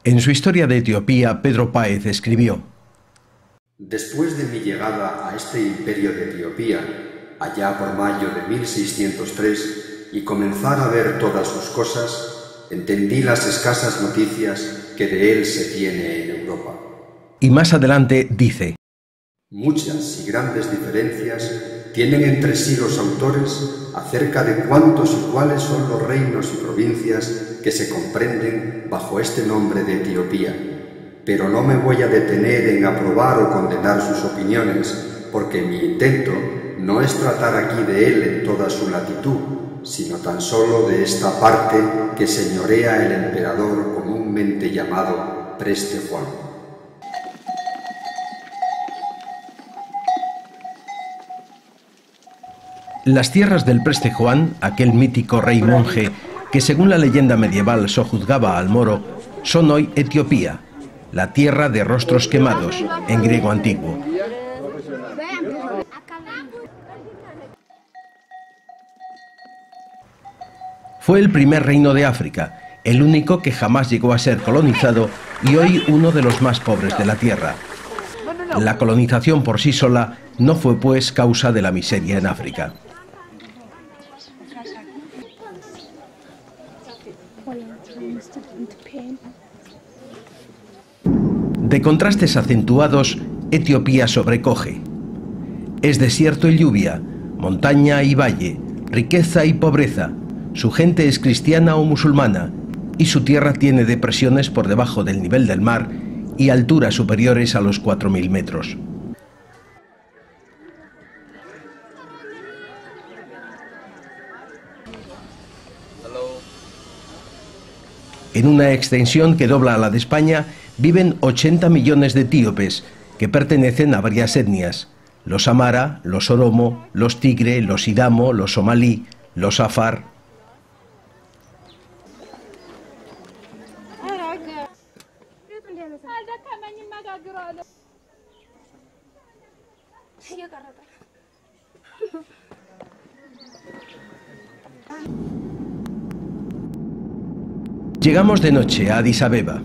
En su historia de Etiopía, Pedro Páez escribió: Después de mi llegada a este imperio de Etiopía, allá por mayo de 1603, y comenzar a ver todas sus cosas, entendí las escasas noticias que de él se tiene en Europa. Y más adelante dice: Muchas y grandes diferencias tienen entre sí los autores acerca de cuántos y cuáles son los reinos y provincias que se comprenden bajo este nombre de Etiopía, pero no me voy a detener en aprobar o condenar sus opiniones, porque mi intento no es tratar aquí de él en toda su latitud, sino tan solo de esta parte que señorea el emperador comúnmente llamado Preste Juan. Las tierras del Preste Juan, aquel mítico rey monje que según la leyenda medieval sojuzgaba al moro, son hoy Etiopía, la tierra de rostros quemados, en griego antiguo. Fue el primer reino de África, el único que jamás llegó a ser colonizado y hoy uno de los más pobres de la tierra. La colonización por sí sola no fue pues causa de la miseria en África. De contrastes acentuados, Etiopía sobrecoge. Es desierto y lluvia, montaña y valle, riqueza y pobreza. Su gente es cristiana o musulmana y su tierra tiene depresiones por debajo del nivel del mar y alturas superiores a los 4000 metros. En una extensión que dobla a la de España viven 80 millones de etíopes que pertenecen a varias etnias: los Amara, los Oromo, los Tigre, los Sidamo, los Somalí, los Afar. Llegamos de noche a Addis Abeba.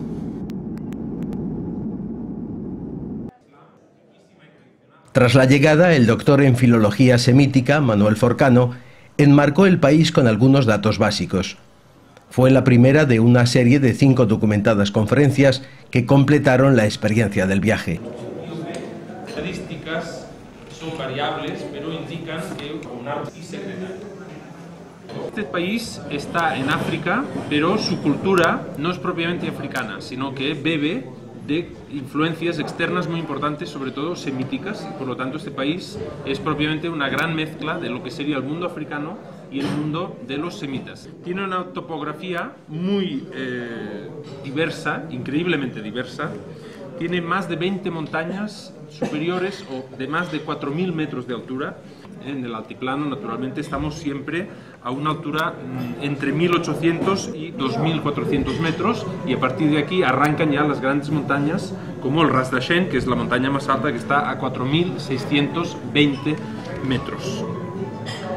Tras la llegada, el doctor en filología semítica, Manuel Forcano, enmarcó el país con algunos datos básicos. Fue la primera de una serie de 5 documentadas conferencias que completaron la experiencia del viaje. Las estadísticas son variables, pero indican que este país está en África, pero su cultura no es propiamente africana, sino que bebe de influencias externas muy importantes, sobre todo semíticas, y por lo tanto este país es propiamente una gran mezcla de lo que sería el mundo africano y el mundo de los semitas. Tiene una topografía muy diversa, increíblemente diversa. Tiene más de 20 montañas superiores o de más de 4.000 metros de altura. En el altiplano, naturalmente, estamos siempre a una altura entre 1.800 y 2.400 metros, y a partir de aquí arrancan ya las grandes montañas, como el Ras Dachen, que es la montaña más alta, que está a 4.620 metros.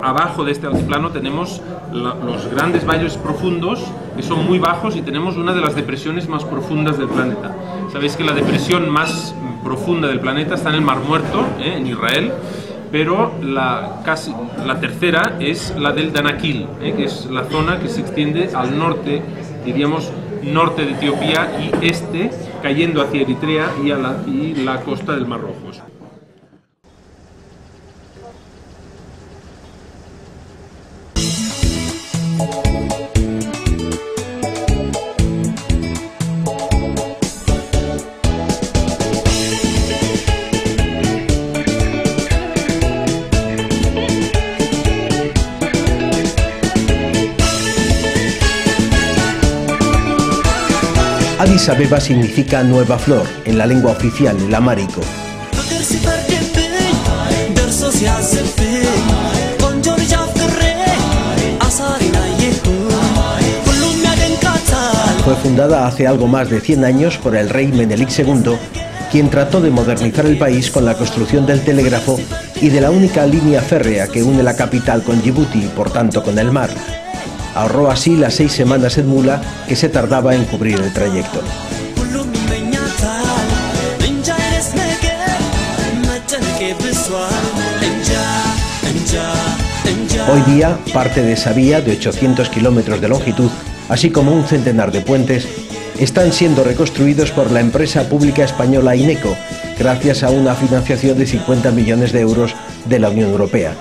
Abajo de este altiplano tenemos los grandes valles profundos, que son muy bajos, y tenemos una de las depresiones más profundas del planeta. Sabéis que la depresión más profunda del planeta está en el Mar Muerto, en Israel, pero la tercera es la del Danakil, que es la zona que se extiende al norte, diríamos norte de Etiopía y este, cayendo hacia Eritrea y la costa del Mar Rojo. Addis Abeba significa nueva flor en la lengua oficial, el amárico. Fue fundada hace algo más de 100 años por el rey Menelik II, quien trató de modernizar el país con la construcción del telégrafo y de la única línea férrea que une la capital con Djibouti y por tanto con el mar. Ahorró así las 6 semanas en mula que se tardaba en cubrir el trayecto. Hoy día, parte de esa vía de 800 kilómetros de longitud, así como un centenar de puentes, están siendo reconstruidos por la empresa pública española INECO, gracias a una financiación de 50 millones de euros de la Unión Europea.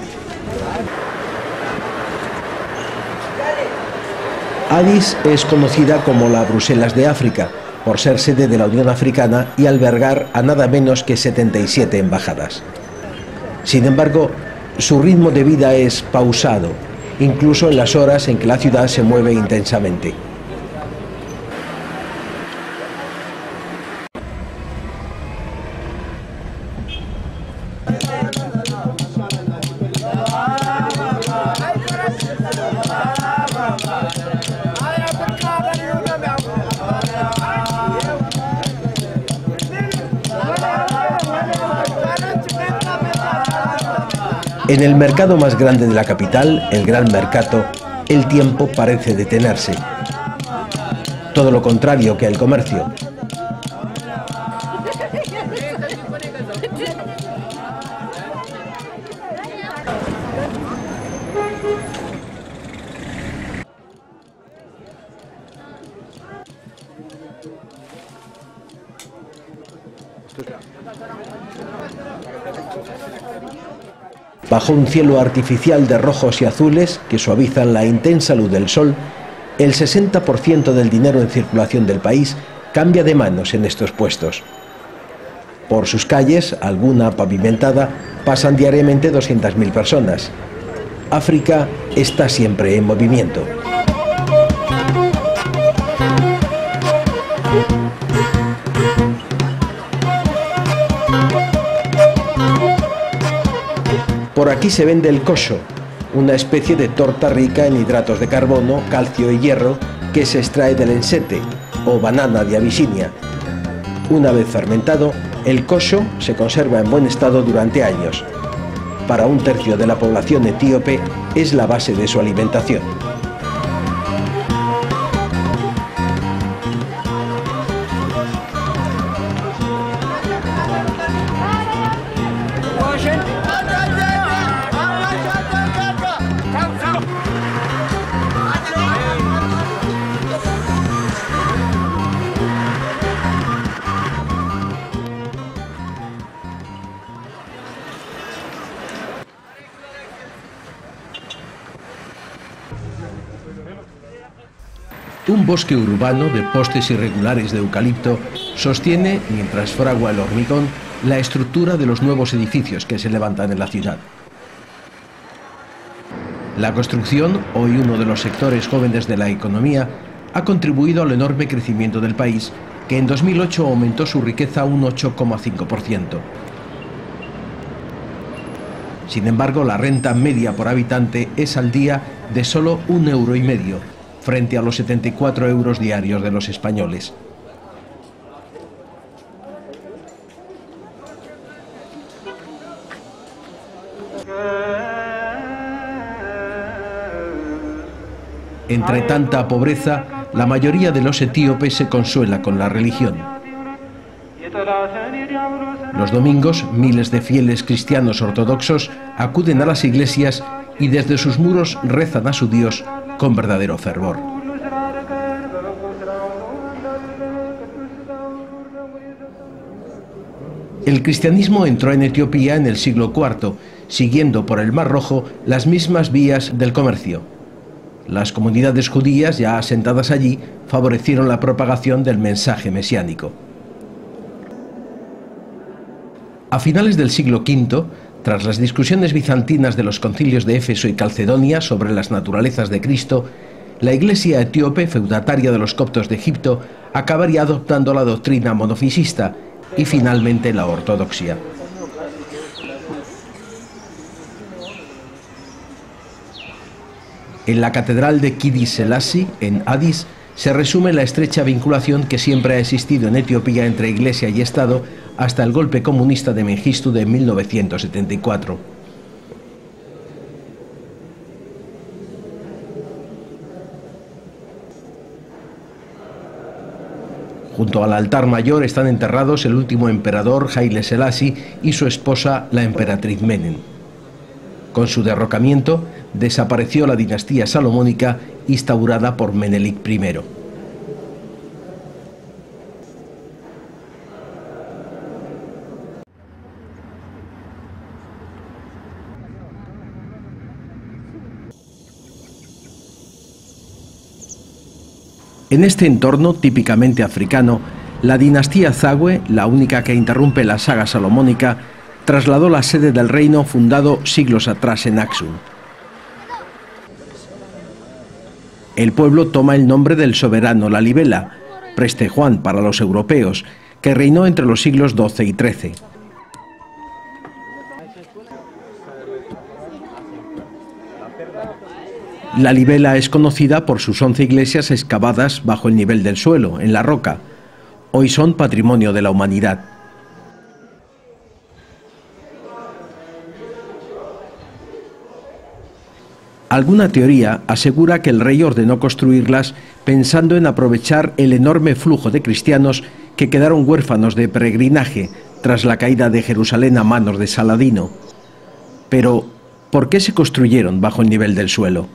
Addis es conocida como la Bruselas de África, por ser sede de la Unión Africana y albergar a nada menos que 77 embajadas. Sin embargo, su ritmo de vida es pausado, incluso en las horas en que la ciudad se mueve intensamente. En el mercado más grande de la capital, el Gran Mercato, el tiempo parece detenerse. Todo lo contrario que el comercio. Bajo un cielo artificial de rojos y azules que suavizan la intensa luz del sol, el 60% del dinero en circulación del país cambia de manos en estos puestos. Por sus calles, alguna pavimentada, pasan diariamente 200.000 personas. África está siempre en movimiento. Por aquí se vende el kosho, una especie de torta rica en hidratos de carbono, calcio y hierro que se extrae del ensete, o banana de Abisinia. Una vez fermentado, el kosho se conserva en buen estado durante años. Para un tercio de la población etíope es la base de su alimentación. Un bosque urbano de postes irregulares de eucalipto sostiene, mientras fragua el hormigón, la estructura de los nuevos edificios que se levantan en la ciudad. La construcción, hoy uno de los sectores jóvenes de la economía, ha contribuido al enorme crecimiento del país, que en 2008 aumentó su riqueza un 8,5%. Sin embargo, la renta media por habitante es al día de solo 1,5 €, frente a los 74 € diarios de los españoles. Entre tanta pobreza, la mayoría de los etíopes se consuela con la religión. Los domingos, miles de fieles cristianos ortodoxos acuden a las iglesias y desde sus muros rezan a su Dios con verdadero fervor. El cristianismo entró en Etiopía en el siglo IV, siguiendo por el Mar Rojo las mismas vías del comercio. Las comunidades judías ya asentadas allí favorecieron la propagación del mensaje mesiánico. A finales del siglo V, tras las discusiones bizantinas de los concilios de Éfeso y Calcedonia sobre las naturalezas de Cristo, la Iglesia etíope, feudataria de los coptos de Egipto, acabaría adoptando la doctrina monofisista y finalmente la ortodoxia. En la catedral de Kidis Selassie, en Addis, se resume la estrecha vinculación que siempre ha existido en Etiopía entre Iglesia y Estado hasta el golpe comunista de Mengistu de 1974. Junto al altar mayor están enterrados el último emperador Haile Selassie y su esposa, la emperatriz Menen. Con su derrocamiento, desapareció la dinastía salomónica instaurada por Menelik I. En este entorno típicamente africano, la dinastía Zagwe, la única que interrumpe la saga salomónica, trasladó la sede del reino fundado siglos atrás en Aksum. El pueblo toma el nombre del soberano Lalibela, Preste Juan para los europeos, que reinó entre los siglos XII y XIII. Lalibela es conocida por sus 11 iglesias excavadas bajo el nivel del suelo, en la roca. Hoy son patrimonio de la humanidad. Alguna teoría asegura que el rey ordenó construirlas pensando en aprovechar el enorme flujo de cristianos que quedaron huérfanos de peregrinaje tras la caída de Jerusalén a manos de Saladino. Pero, ¿por qué se construyeron bajo el nivel del suelo?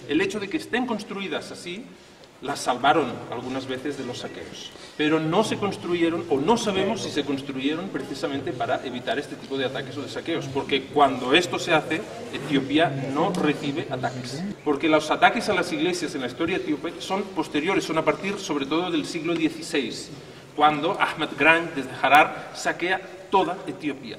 El hecho de que estén construidas así las salvaron algunas veces de los saqueos, pero no se construyeron, o no sabemos si se construyeron precisamente para evitar este tipo de ataques o de saqueos, porque cuando esto se hace, Etiopía no recibe ataques, porque los ataques a las iglesias en la historia etíope son posteriores, son a partir sobre todo del siglo XVI, cuando Ahmed Grant desde Harar saquea toda Etiopía.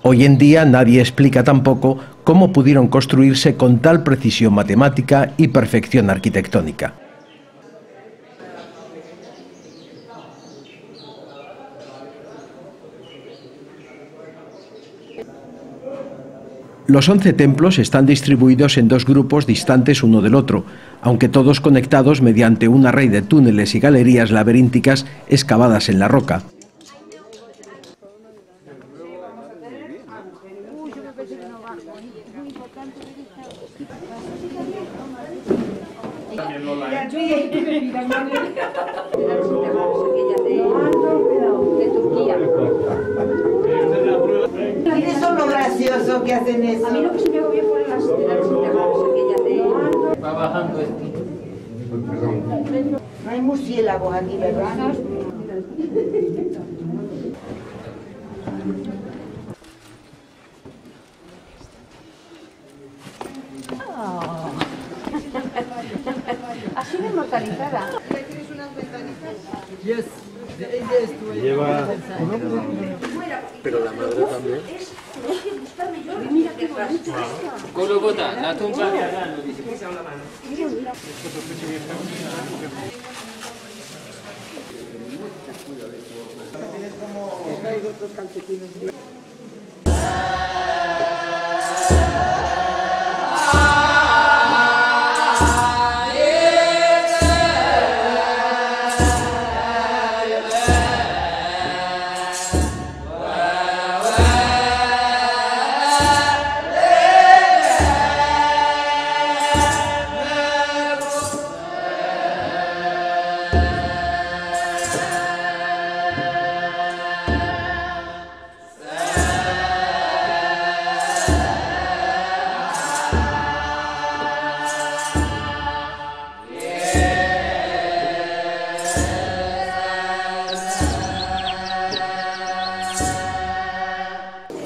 Hoy en día nadie explica tampoco cómo pudieron construirse con tal precisión matemática y perfección arquitectónica. Los 11 templos están distribuidos en dos grupos distantes uno del otro, aunque todos conectados mediante una red de túneles y galerías laberínticas excavadas en la roca. ¿Quiénes son los graciosos que hacen eso? A mí lo que se me agobió fueron las aquellas de... Va bajando este. No hay murciélagos aquí, ¿verdad? Lleva... Pero la madre también. Golgota, la tumba.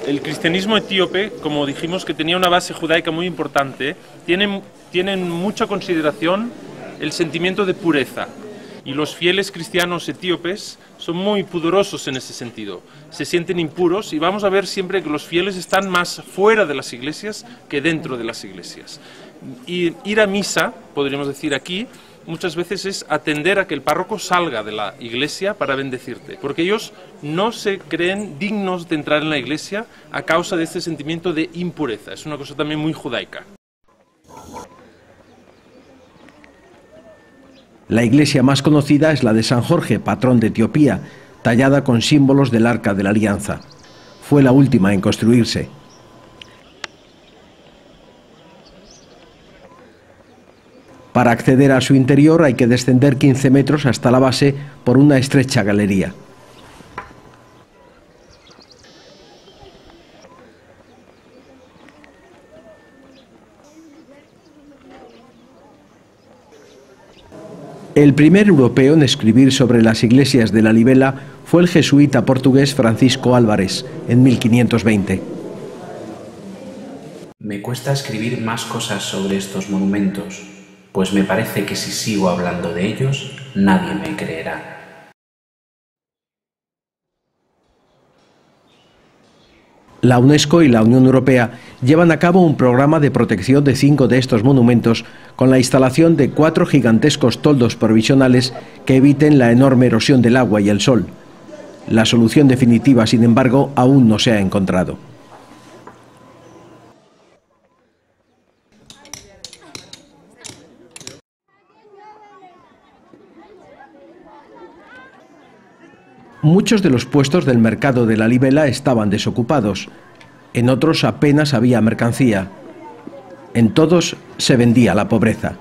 El cristianismo etíope, como dijimos que tenía una base judaica muy importante, tienen mucha consideración el sentimiento de pureza. Y los fieles cristianos etíopes son muy pudorosos en ese sentido. Se sienten impuros y vamos a ver siempre que los fieles están más fuera de las iglesias que dentro de las iglesias. Y ir a misa, podríamos decir aquí, muchas veces es atender a que el párroco salga de la iglesia para bendecirte, porque ellos no se creen dignos de entrar en la iglesia a causa de este sentimiento de impureza. Es una cosa también muy judaica. La iglesia más conocida es la de San Jorge, patrón de Etiopía, tallada con símbolos del Arca de la Alianza. Fue la última en construirse. Para acceder a su interior hay que descender 15 metros hasta la base por una estrecha galería. El primer europeo en escribir sobre las iglesias de Lalibela fue el jesuita portugués Francisco Álvares, en 1520. Me cuesta escribir más cosas sobre estos monumentos, pues me parece que si sigo hablando de ellos, nadie me creerá. La UNESCO y la Unión Europea llevan a cabo un programa de protección de 5 de estos monumentos con la instalación de 4 gigantescos toldos provisionales que eviten la enorme erosión del agua y el sol. La solución definitiva, sin embargo, aún no se ha encontrado. Muchos de los puestos del mercado de Lalibela estaban desocupados. En otros apenas había mercancía. En todos se vendía la pobreza.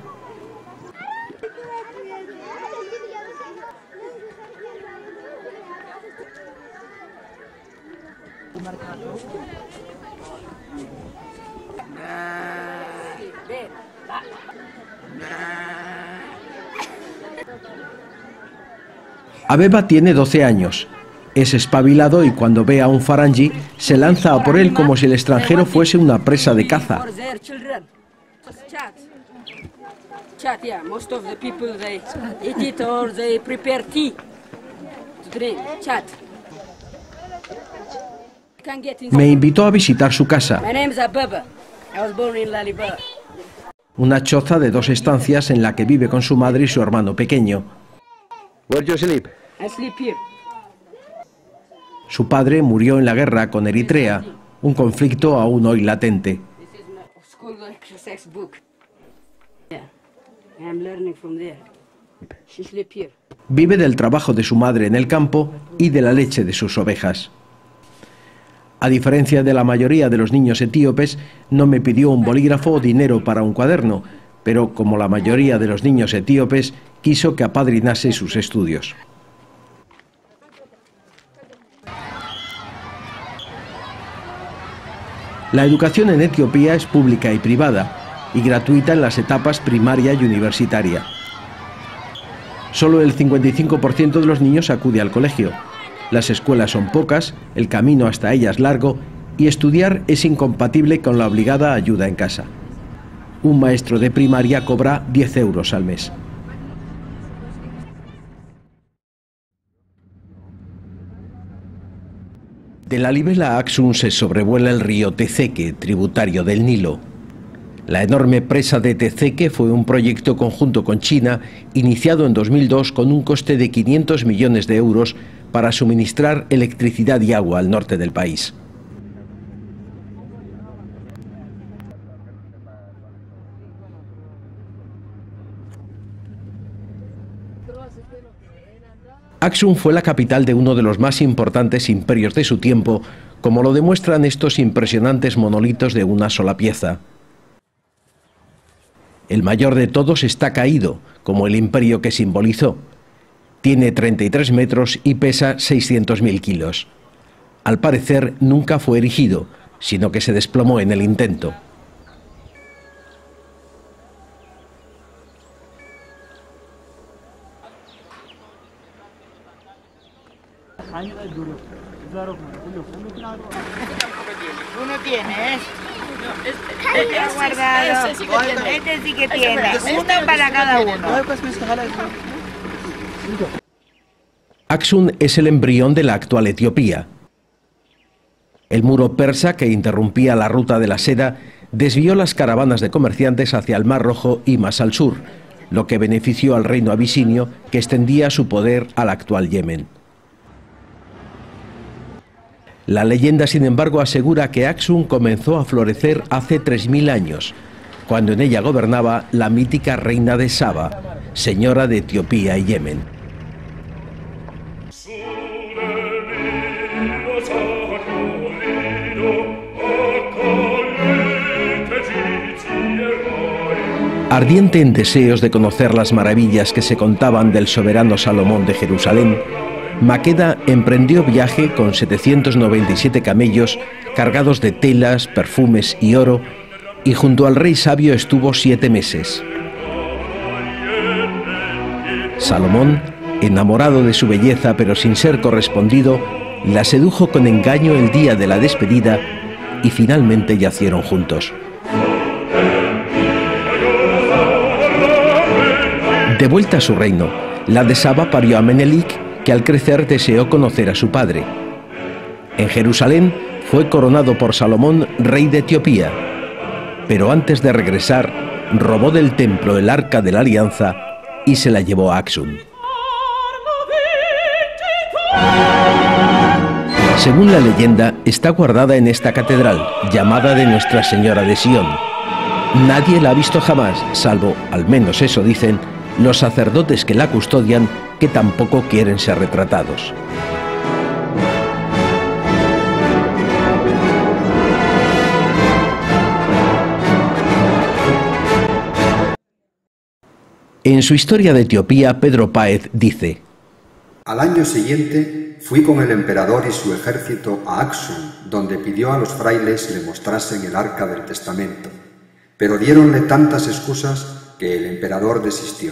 Abeba tiene 12 años. Es espabilado y cuando ve a un farangi se lanza a por él como si el extranjero fuese una presa de caza. Me invitó a visitar su casa, una choza de 2 estancias en la que vive con su madre y su hermano pequeño. Where do you sleep? I sleep here. Su padre murió en la guerra con Eritrea, un conflicto aún hoy latente. This is my school exercise book. Yeah, I'm learning from there. She sleep here. Vive del trabajo de su madre en el campo y de la leche de sus ovejas. A diferencia de la mayoría de los niños etíopes, no me pidió un bolígrafo o dinero para un cuaderno, pero como la mayoría de los niños etíopes, quiso que apadrinase sus estudios. La educación en Etiopía es pública y privada, y gratuita en las etapas primaria y universitaria. Solo el 55% de los niños acude al colegio. Las escuelas son pocas, el camino hasta ellas largo, y estudiar es incompatible con la obligada ayuda en casa. Un maestro de primaria cobra 10 euros al mes. De Lalibela a Axum se sobrevuela el río Tezeque, tributario del Nilo. La enorme presa de Tezeque fue un proyecto conjunto con China, iniciado en 2002 con un coste de 500 millones de euros para suministrar electricidad y agua al norte del país. Axum fue la capital de uno de los más importantes imperios de su tiempo, como lo demuestran estos impresionantes monolitos de una sola pieza. El mayor de todos está caído, como el imperio que simbolizó. Tiene 33 metros y pesa 600.000 kilos. Al parecer nunca fue erigido, sino que se desplomó en el intento. Uno tiene, este ha guardado, este sí que tiene, uno para cada uno. Axum es el embrión de la actual Etiopía. El muro persa que interrumpía la ruta de la seda desvió las caravanas de comerciantes hacia el Mar Rojo y más al sur, lo que benefició al reino abisinio, que extendía su poder al actual Yemen. La leyenda, sin embargo, asegura que Axum comenzó a florecer hace 3000 años, cuando en ella gobernaba la mítica reina de Saba, señora de Etiopía y Yemen. Ardiente en deseos de conocer las maravillas que se contaban del soberano Salomón de Jerusalén, Maqueda emprendió viaje con 797 camellos cargados de telas, perfumes y oro, y junto al rey sabio estuvo 7 meses. Salomón, enamorado de su belleza pero sin ser correspondido, la sedujo con engaño el día de la despedida y finalmente yacieron juntos. De vuelta a su reino, la de Saba parió a Menelik, que al crecer deseó conocer a su padre. En Jerusalén fue coronado por Salomón rey de Etiopía, pero antes de regresar robó del templo el arca de la alianza y se la llevó a Axum. Según la leyenda, está guardada en esta catedral, llamada de Nuestra Señora de Sion. Nadie la ha visto jamás, salvo, al menos eso dicen, los sacerdotes que la custodian, que tampoco quieren ser retratados. En su historia de Etiopía, Pedro Páez dice: Al año siguiente fui con el emperador y su ejército a Axum, donde pidió a los frailes le mostrasen el arca del testamento, pero diéronle tantas excusas que el emperador desistió,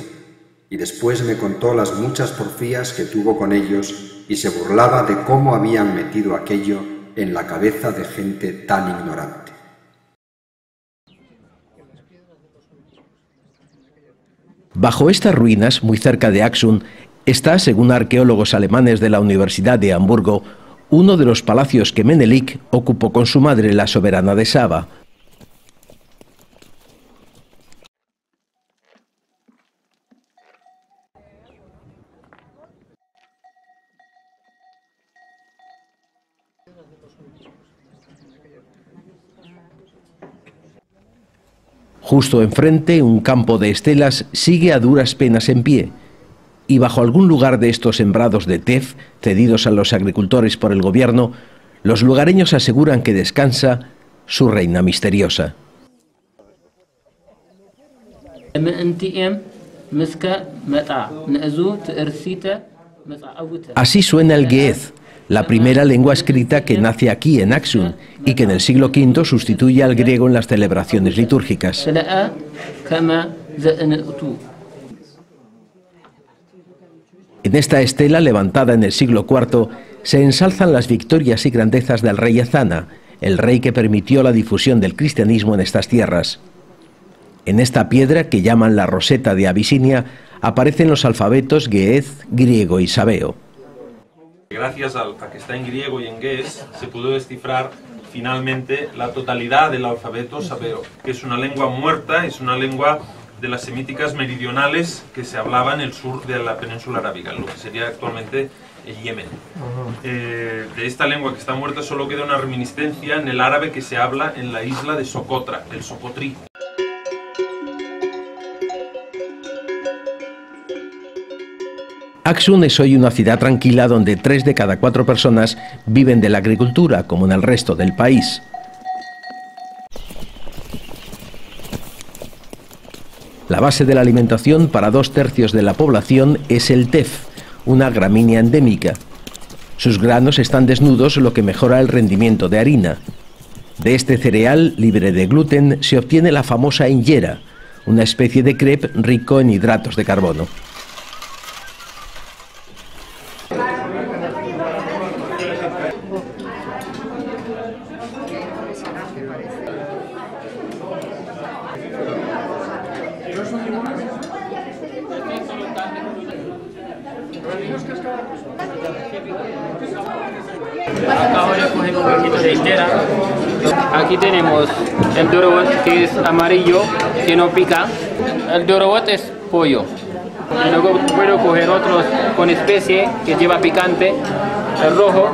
y después me contó las muchas porfías que tuvo con ellos y se burlaba de cómo habían metido aquello en la cabeza de gente tan ignorante. Bajo estas ruinas, muy cerca de Axum, está, según arqueólogos alemanes de la Universidad de Hamburgo, uno de los palacios que Menelik ocupó con su madre, la soberana de Saba. Justo enfrente, un campo de estelas sigue a duras penas en pie, y bajo algún lugar de estos sembrados de tef, cedidos a los agricultores por el gobierno, los lugareños aseguran que descansa su reina misteriosa. Así suena el Ge'ez, la primera lengua escrita que nace aquí en Axum y que en el siglo V sustituye al griego en las celebraciones litúrgicas. En esta estela, levantada en el siglo IV, se ensalzan las victorias y grandezas del rey Ezana, el rey que permitió la difusión del cristianismo en estas tierras. En esta piedra, que llaman la Roseta de Abisinia, aparecen los alfabetos Ge'ez, griego y sabeo. Gracias a que está en griego y en gués, se pudo descifrar finalmente la totalidad del alfabeto sabeo, que es una lengua muerta, es una lengua de las semíticas meridionales que se hablaba en el sur de la península arábiga, lo que sería actualmente el Yemen. De esta lengua que está muerta solo queda una reminiscencia en el árabe que se habla en la isla de Socotra, el socotrí. Axum es hoy una ciudad tranquila donde 3 de cada 4 personas viven de la agricultura, como en el resto del país. La base de la alimentación para 2/3 de la población es el tef, una gramínea endémica. Sus granos están desnudos, lo que mejora el rendimiento de harina. De este cereal, libre de gluten, se obtiene la famosa injera, una especie de crepe rico en hidratos de carbono. Acá ahora cogemos un poquito de injera. Aquí tenemos el dorobot, que es amarillo, que no pica. El dorobot es pollo. Y luego puedo coger otros con especie que lleva picante. El rojo,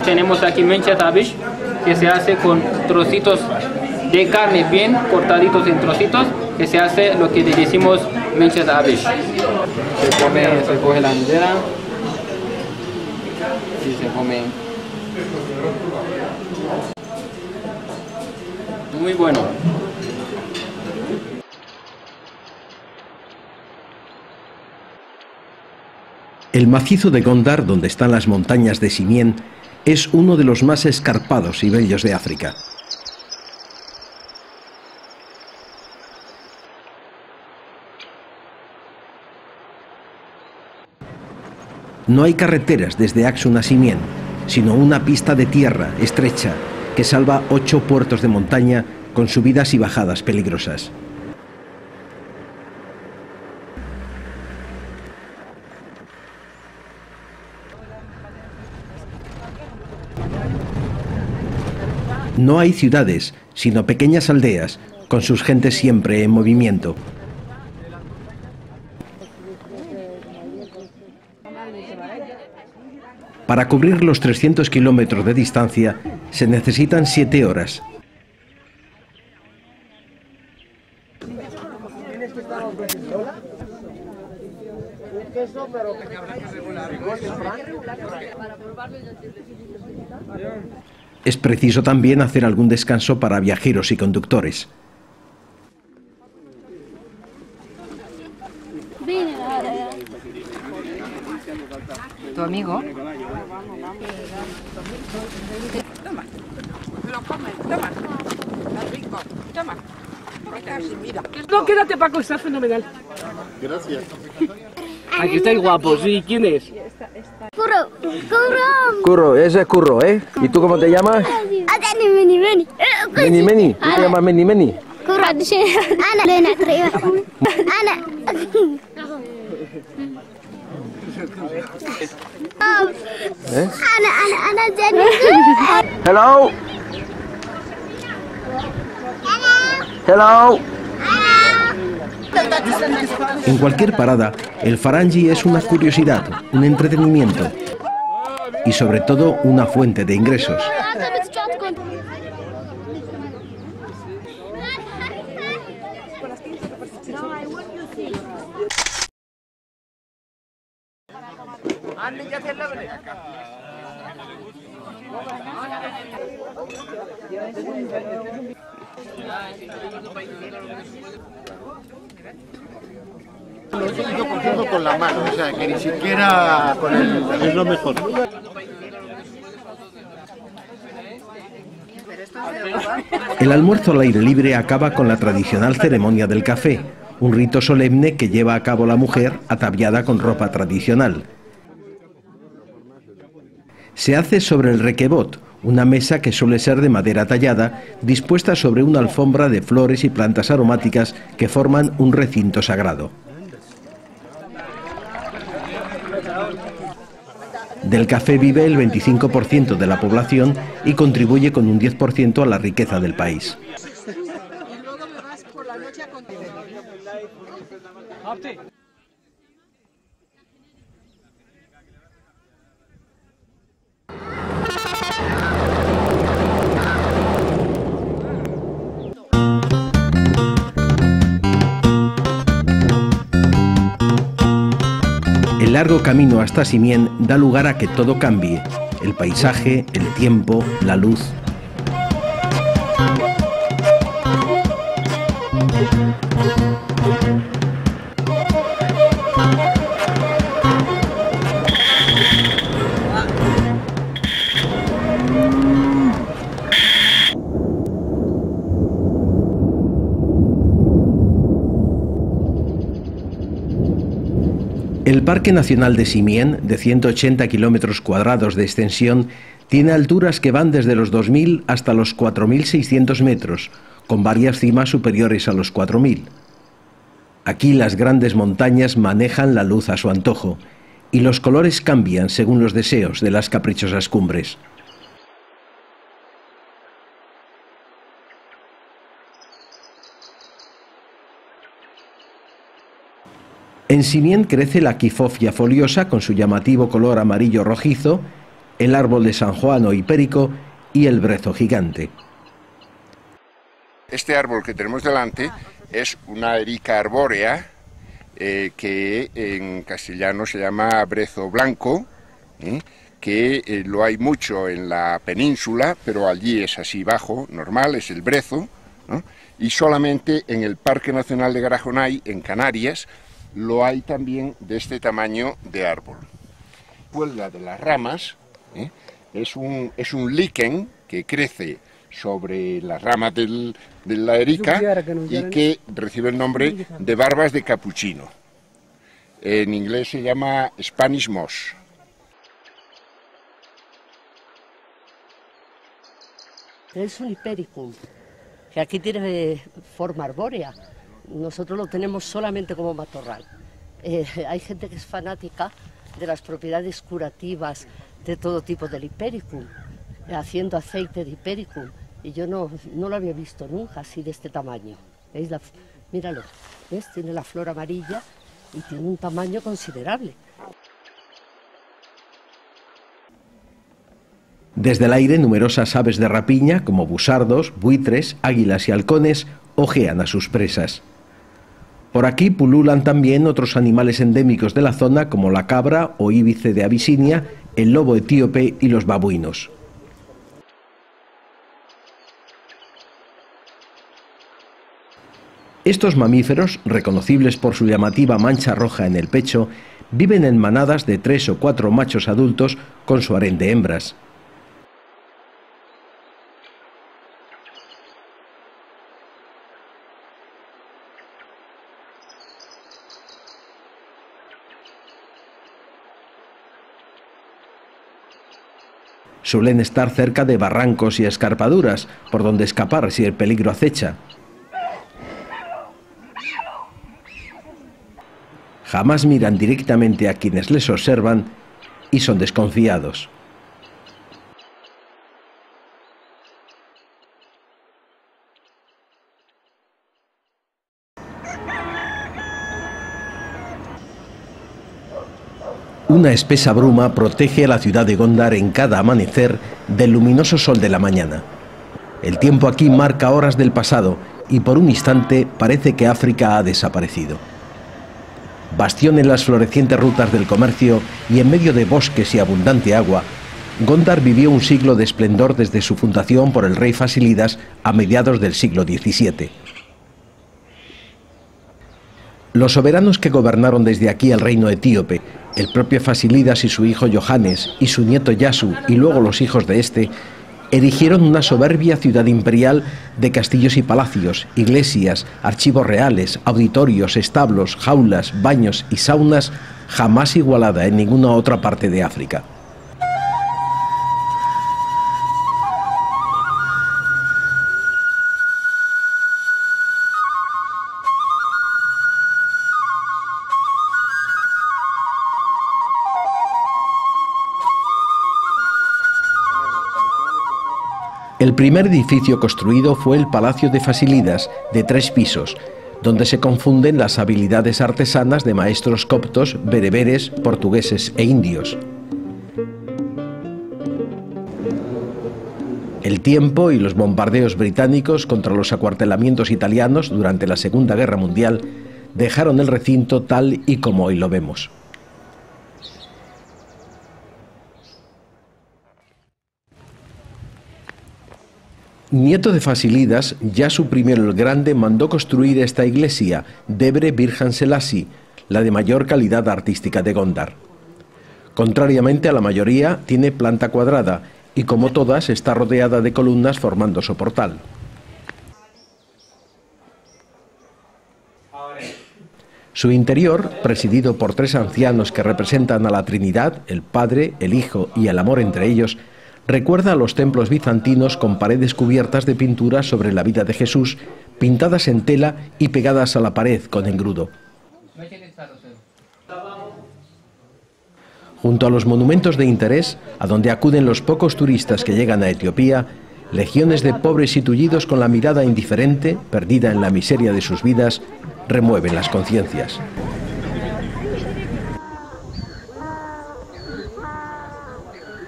tenemos aquí menchet abish, que se hace con trocitos de carne bien cortaditos en trocitos, que se hace lo que le decimos menchet abish. Se coge la injera y se come. Muy bueno. El macizo de Gondar, donde están las montañas de Simien, es uno de los más escarpados y bellos de África. No hay carreteras desde Axum a Simien, sino una pista de tierra estrecha que salva 8 puertos de montaña con subidas y bajadas peligrosas. No hay ciudades, sino pequeñas aldeas, con sus gentes siempre en movimiento. Para cubrir los 300 kilómetros de distancia se necesitan 7 horas. Es preciso también hacer algún descanso para viajeros y conductores. ¿Tu amigo? Toma, lo come, toma. Está rico, toma. Mira. No, quédate, Paco, está fenomenal. Gracias. Aquí está el guapo, sí, ¿quién es? Curro, Curro. Curro, ese es Curro, ¿eh? ¿Y tú cómo te llamas? Meni Meni. Meni Meni, ¿tú te llamas Meni Meni? Curro, Ana Lena Trio. Ana. Ana Jenny. Hello. Hello. En cualquier parada, el farangi es una curiosidad, un entretenimiento y sobre todo una fuente de ingresos. Lo utilizo cogiendo con la mano, o sea, que ni siquiera con el... Es lo mejor. El almuerzo al aire libre acaba con la tradicional ceremonia del café, un rito solemne que lleva a cabo la mujer ataviada con ropa tradicional. Se hace sobre el requebot, una mesa que suele ser de madera tallada, dispuesta sobre una alfombra de flores y plantas aromáticas que forman un recinto sagrado. Del café vive el 25% de la población y contribuye con un 10% a la riqueza del país. El largo camino hasta Simien da lugar a que todo cambie: el paisaje, el tiempo, la luz. El Parque Nacional de Simien, de 180 kilómetros cuadrados de extensión, tiene alturas que van desde los 2.000 hasta los 4.600 metros, con varias cimas superiores a los 4.000. Aquí las grandes montañas manejan la luz a su antojo, y los colores cambian según los deseos de las caprichosas cumbres. En Simien crece la quifofia foliosa con su llamativo color amarillo rojizo, el árbol de San Juan o hipérico y el brezo gigante. Este árbol que tenemos delante es una erica arbórea que en castellano se llama brezo blanco, que lo hay mucho en la península, pero allí es así bajo, normal, es el brezo, ¿no? Y solamente en el Parque Nacional de Garajonay, en Canarias, lo hay también de este tamaño de árbol. Cuelga de las ramas, es un líquen que crece sobre las ramas de la erica y que recibe el nombre de barbas de capuchino. En inglés se llama Spanish moss. Es un hipericum, que aquí tiene forma arbórea. Nosotros lo tenemos solamente como matorral. Hay gente que es fanática de las propiedades curativas de todo tipo del hipericum, haciendo aceite de hipericum, y yo no lo había visto nunca así de este tamaño. ¿Veis? Míralo, ¿ves? Tiene la flor amarilla y tiene un tamaño considerable. Desde el aire, numerosas aves de rapiña, como busardos, buitres, águilas y halcones, ojean a sus presas. Por aquí pululan también otros animales endémicos de la zona, como la cabra o íbice de Abisinia, el lobo etíope y los babuinos. Estos mamíferos, reconocibles por su llamativa mancha roja en el pecho, viven en manadas de 3 o 4 machos adultos con su harén de hembras. Suelen estar cerca de barrancos y escarpaduras, por donde escapar si el peligro acecha. Jamás miran directamente a quienes les observan y son desconfiados. Una espesa bruma protege a la ciudad de Gondar en cada amanecer del luminoso sol de la mañana. El tiempo aquí marca horas del pasado y por un instante parece que África ha desaparecido. Bastión en las florecientes rutas del comercio y en medio de bosques y abundante agua, Gondar vivió un siglo de esplendor desde su fundación por el rey Fasilidas a mediados del siglo XVII. Los soberanos que gobernaron desde aquí el reino etíope, el propio Fasilidas y su hijo Johannes y su nieto Yasu y luego los hijos de este, erigieron una soberbia ciudad imperial de castillos y palacios, iglesias, archivos reales, auditorios, establos, jaulas, baños y saunas jamás igualada en ninguna otra parte de África. El primer edificio construido fue el Palacio de Fasilidas, de 3 pisos, donde se confunden las habilidades artesanas de maestros coptos, bereberes, portugueses e indios. El tiempo y los bombardeos británicos contra los acuartelamientos italianos durante la Segunda Guerra Mundial dejaron el recinto tal y como hoy lo vemos. Nieto de Fasilidas, Yasu I el Grande mandó construir esta iglesia, Debre Virgen Selassie, la de mayor calidad artística de Gondar. Contrariamente a la mayoría, tiene planta cuadrada y, como todas, está rodeada de columnas formando soportal. Su interior, presidido por 3 ancianos que representan a la Trinidad, el Padre, el Hijo y el amor entre ellos, recuerda a los templos bizantinos con paredes cubiertas de pinturas sobre la vida de Jesús, pintadas en tela y pegadas a la pared con engrudo. Junto a los monumentos de interés, a donde acuden los pocos turistas que llegan a Etiopía, legiones de pobres y tullidos con la mirada indiferente, perdida en la miseria de sus vidas, remueven las conciencias.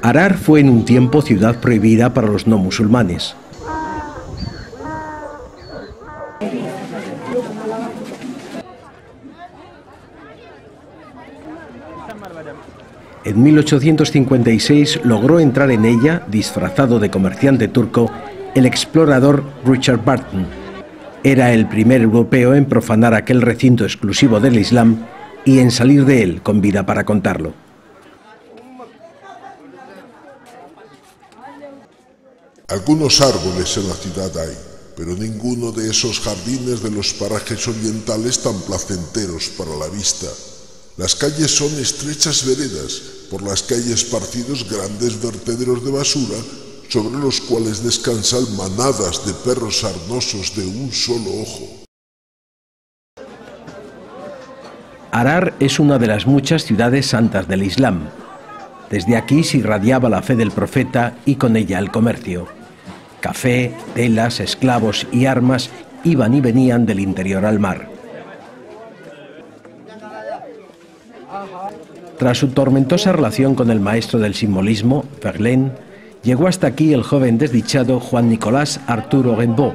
Harar fue en un tiempo ciudad prohibida para los no musulmanes. En 1856 logró entrar en ella, disfrazado de comerciante turco, el explorador Richard Burton. Era el primer europeo en profanar aquel recinto exclusivo del Islam y en salir de él con vida para contarlo. Algunos árboles en la ciudad hay, pero ninguno de esos jardines de los parajes orientales tan placenteros para la vista. Las calles son estrechas veredas, por las que hay esparcidos grandes vertederos de basura, sobre los cuales descansan manadas de perros sarnosos de un solo ojo. Harar es una de las muchas ciudades santas del Islam. Desde aquí se irradiaba la fe del profeta y con ella el comercio. Café, telas, esclavos y armas iban y venían del interior al mar. Tras su tormentosa relación con el maestro del simbolismo, Verlaine, llegó hasta aquí el joven desdichado Juan Nicolás Arthur Rimbaud,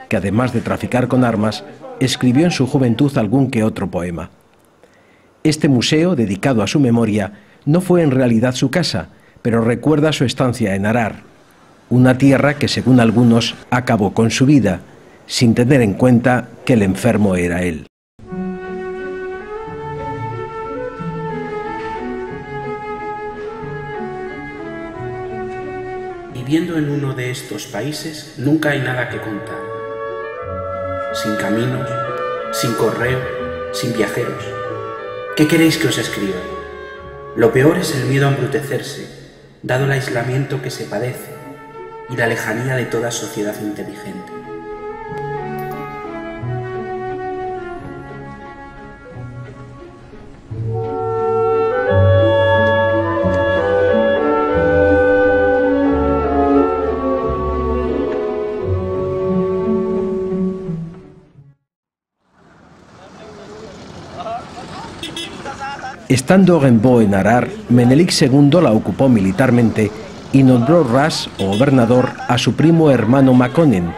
que además de traficar con armas, escribió en su juventud algún que otro poema. Este museo, dedicado a su memoria, no fue en realidad su casa, pero recuerda su estancia en Harar, una tierra que, según algunos, acabó con su vida, sin tener en cuenta que el enfermo era él. Viviendo en uno de estos países, nunca hay nada que contar. Sin caminos, sin correo, sin viajeros. ¿Qué queréis que os escriba? Lo peor es el miedo a embrutecerse, dado el aislamiento que se padece y la lejanía de toda sociedad inteligente. Estando Rimbaud en Harar, Menelik II la ocupó militarmente y nombró ras o gobernador a su primo hermano Makonnen,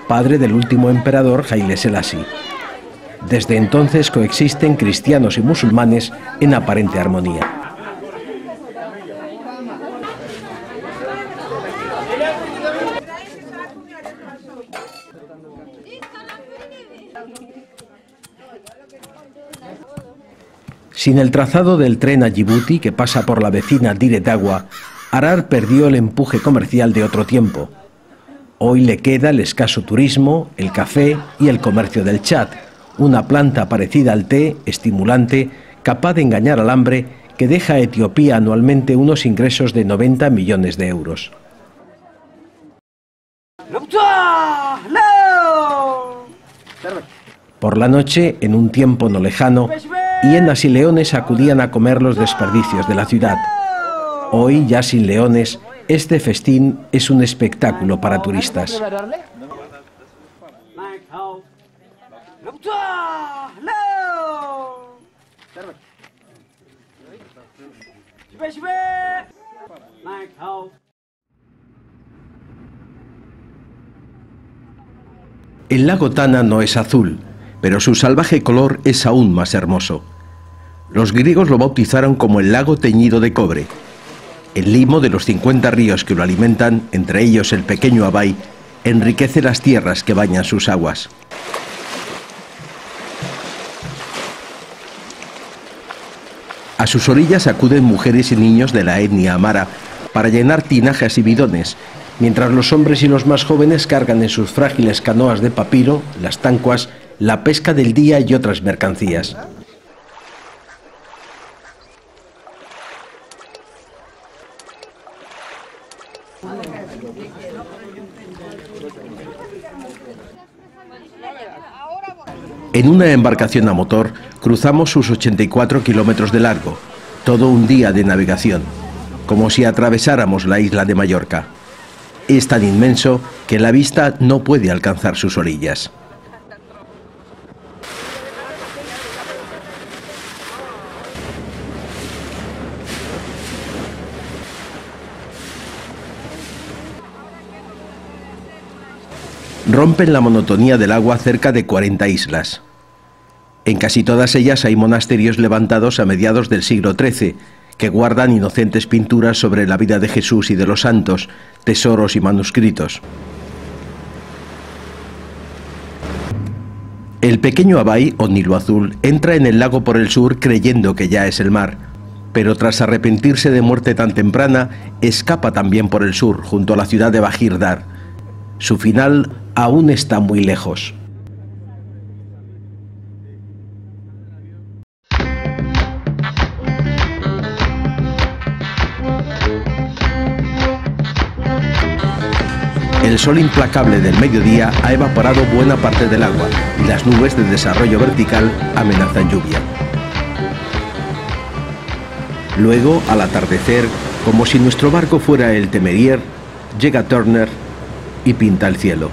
padre del último emperador Haile Selassie. Desde entonces coexisten cristianos y musulmanes en aparente armonía. Sin el trazado del tren a Yibuti, que pasa por la vecina Dire Dawa, Harar perdió el empuje comercial de otro tiempo. Hoy le queda el escaso turismo, el café y el comercio del chat, una planta parecida al té, estimulante, capaz de engañar al hambre, que deja a Etiopía anualmente unos ingresos de 90 millones de euros. Por la noche, en un tiempo no lejano, hienas y leones acudían a comer los desperdicios de la ciudad. Hoy, ya sin leones, Este festín es un espectáculo para turistas. El lago Tana no es azul, pero su salvaje color es aún más hermoso. Los griegos lo bautizaron como el lago teñido de cobre. El limo de los 50 ríos que lo alimentan, entre ellos el pequeño Abay, enriquece las tierras que bañan sus aguas. A sus orillas acuden mujeres y niños de la etnia amara para llenar tinajas y bidones, mientras los hombres y los más jóvenes cargan en sus frágiles canoas de papiro, las tancuas, la pesca del día y otras mercancías. En una embarcación a motor cruzamos sus 84 kilómetros de largo, todo un día de navegación, como si atravesáramos la isla de Mallorca. Es tan inmenso que la vista no puede alcanzar sus orillas. Rompen la monotonía del agua cerca de 40 islas. En casi todas ellas hay monasterios levantados a mediados del siglo XIII, que guardan inocentes pinturas sobre la vida de Jesús y de los santos, tesoros y manuscritos. El pequeño Abay, o Nilo Azul, entra en el lago por el sur creyendo que ya es el mar, pero tras arrepentirse de muerte tan temprana, escapa también por el sur, junto a la ciudad de Bahir Dar. Su final aún está muy lejos. El sol implacable del mediodía ha evaporado buena parte del agua y las nubes de desarrollo vertical amenazan lluvia. Luego, al atardecer, como si nuestro barco fuera el Temerier, llega Turner y pinta el cielo.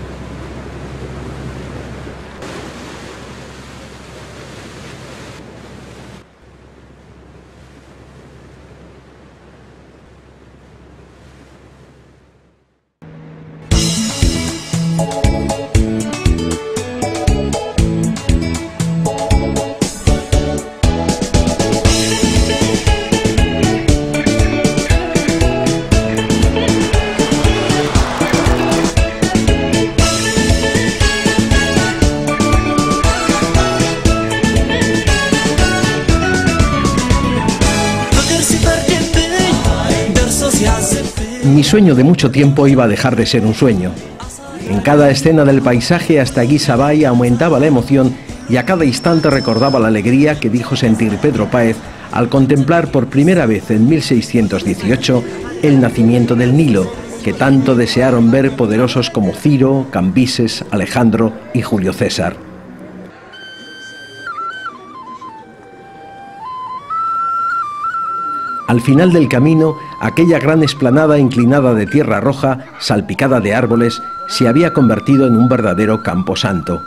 Mi sueño de mucho tiempo iba a dejar de ser un sueño. En cada escena del paisaje hasta Guisabay aumentaba la emoción y a cada instante recordaba la alegría que dijo sentir Pedro Páez al contemplar por primera vez en 1618 el nacimiento del Nilo, que tanto desearon ver poderosos como Ciro, Cambises, Alejandro y Julio César. Al final del camino, aquella gran explanada inclinada de tierra roja, salpicada de árboles, se había convertido en un verdadero camposanto.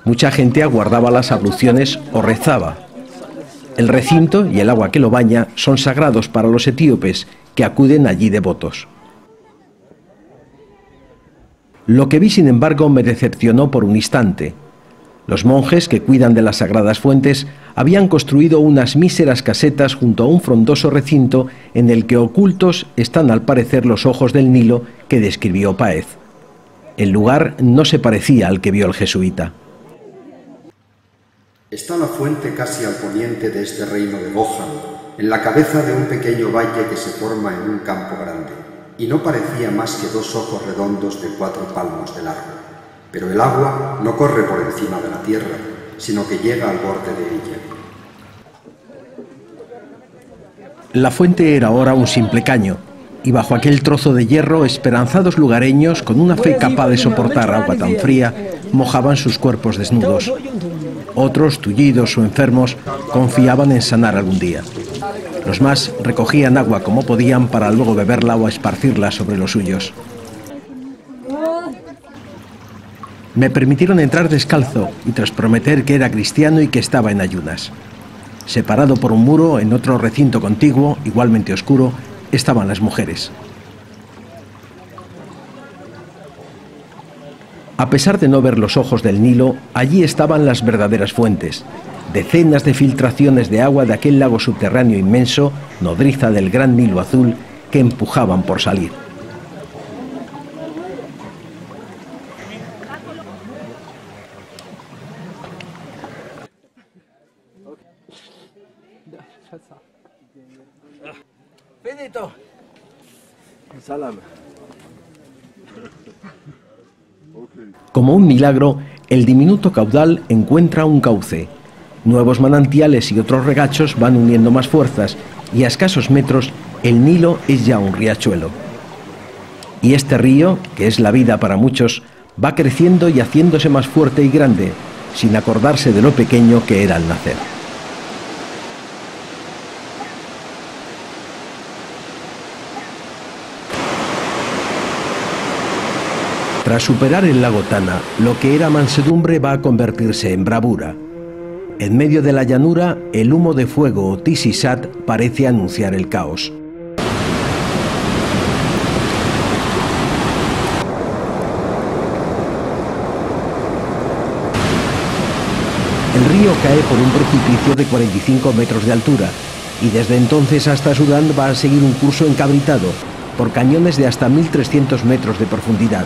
Mucha gente aguardaba las abluciones o rezaba. El recinto y el agua que lo baña son sagrados para los etíopes, que acuden allí devotos. Lo que vi, sin embargo, me decepcionó por un instante. Los monjes que cuidan de las sagradas fuentes habían construido unas míseras casetas junto a un frondoso recinto en el que ocultos están al parecer los ojos del Nilo que describió Páez. El lugar no se parecía al que vio el jesuita. Está la fuente casi al poniente de este reino de Goja, en la cabeza de un pequeño valle que se forma en un campo grande, y no parecía más que dos ojos redondos de 4 palmos de largo. Pero el agua no corre por encima de la tierra, sino que llega al borde de ella. La fuente era ahora un simple caño, y bajo aquel trozo de hierro, esperanzados lugareños, con una fe capaz de soportar agua tan fría, mojaban sus cuerpos desnudos. Otros, tullidos o enfermos, confiaban en sanar algún día. Los más recogían agua como podían para luego beberla o esparcirla sobre los suyos. Me permitieron entrar descalzo y tras prometer que era cristiano y que estaba en ayunas. Separado por un muro, en otro recinto contiguo, igualmente oscuro, estaban las mujeres. A pesar de no ver los ojos del Nilo, allí estaban las verdaderas fuentes. Decenas de filtraciones de agua de aquel lago subterráneo inmenso, nodriza del gran Nilo azul, que empujaban por salir. Como un milagro, el diminuto caudal encuentra un cauce. Nuevos manantiales y otros regachos van uniendo más fuerzas y a escasos metros el Nilo es ya un riachuelo. Y este río, que es la vida para muchos, va creciendo y haciéndose más fuerte y grande, sin acordarse de lo pequeño que era al nacer. Tras superar el lago Tana, lo que era mansedumbre va a convertirse en bravura. En medio de la llanura, el humo de fuego o Tisisat parece anunciar el caos. El río cae por un precipicio de 45 metros de altura y desde entonces hasta Sudán va a seguir un curso encabritado por cañones de hasta 1300 metros de profundidad,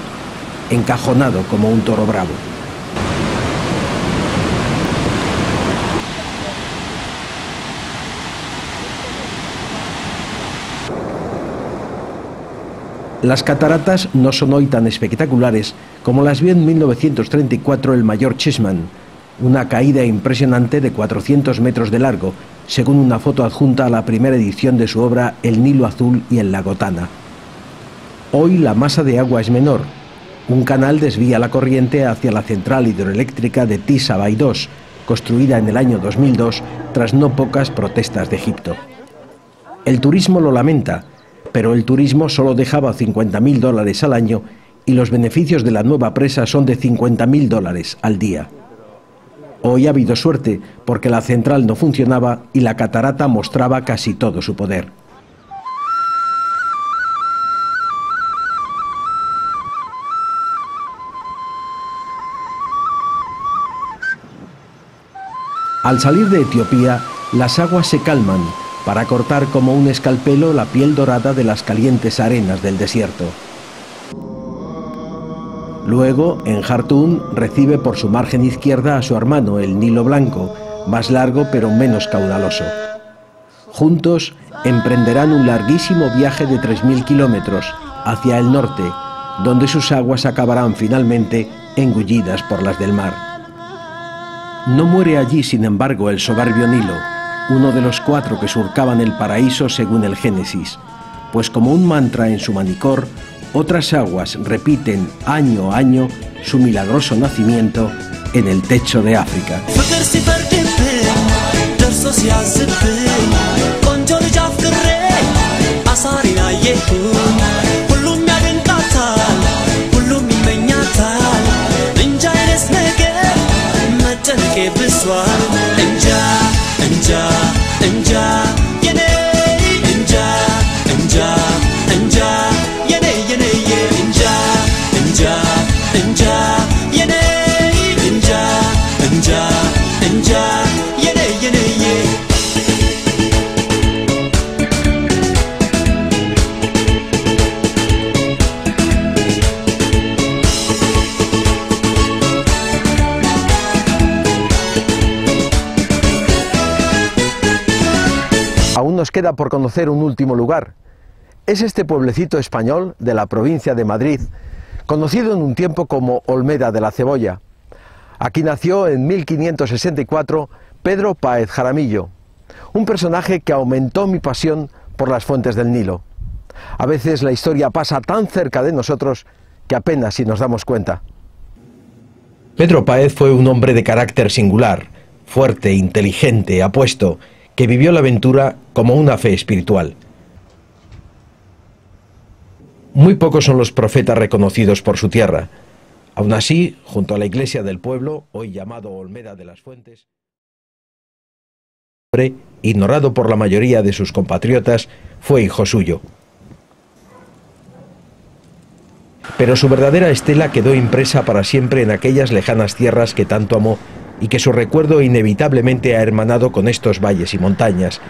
encajonado como un toro bravo. Las cataratas no son hoy tan espectaculares como las vio en 1934 el mayor Chessman, una caída impresionante de 400 metros de largo, según una foto adjunta a la primera edición de su obra El Nilo Azul y el lago Tana. Hoy la masa de agua es menor. Un canal desvía la corriente hacia la central hidroeléctrica de Tisabai II, construida en el año 2002 tras no pocas protestas de Egipto. El turismo lo lamenta, pero el turismo solo dejaba $50.000 al año y los beneficios de la nueva presa son de $50.000 al día. Hoy ha habido suerte porque la central no funcionaba y la catarata mostraba casi todo su poder. Al salir de Etiopía, las aguas se calman para cortar como un escalpelo la piel dorada de las calientes arenas del desierto. Luego, en Jartum, recibe por su margen izquierda a su hermano, el Nilo Blanco, más largo pero menos caudaloso. Juntos, emprenderán un larguísimo viaje de 3000 kilómetros hacia el norte, donde sus aguas acabarán finalmente engullidas por las del mar. No muere allí, sin embargo, el soberbio Nilo, uno de los 4 que surcaban el paraíso según el Génesis, pues como un mantra en su manicor, otras aguas repiten año a año su milagroso nacimiento en el techo de África. Aún nos queda por conocer un último lugar. Es este pueblecito español de la provincia de Madrid, conocido en un tiempo como Olmeda de la Cebolla. Aquí nació en 1564 Pedro Páez Jaramillo, un personaje que aumentó mi pasión por las fuentes del Nilo. A veces la historia pasa tan cerca de nosotros que apenas si nos damos cuenta. Pedro Páez fue un hombre de carácter singular, fuerte, inteligente, apuesto, que vivió la aventura como una fe espiritual. Muy pocos son los profetas reconocidos por su tierra. Aún así, junto a la iglesia del pueblo, hoy llamado Olmeda de las Fuentes, ignorado por la mayoría de sus compatriotas, fue hijo suyo. Pero su verdadera estela quedó impresa para siempre en aquellas lejanas tierras que tanto amó y que su recuerdo inevitablemente ha hermanado con estos valles y montañas,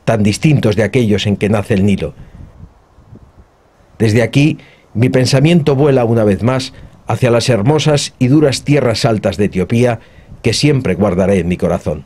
tan distintos de aquellos en que nace el Nilo. Desde aquí, mi pensamiento vuela una vez más hacia las hermosas y duras tierras altas de Etiopía, que siempre guardaré en mi corazón.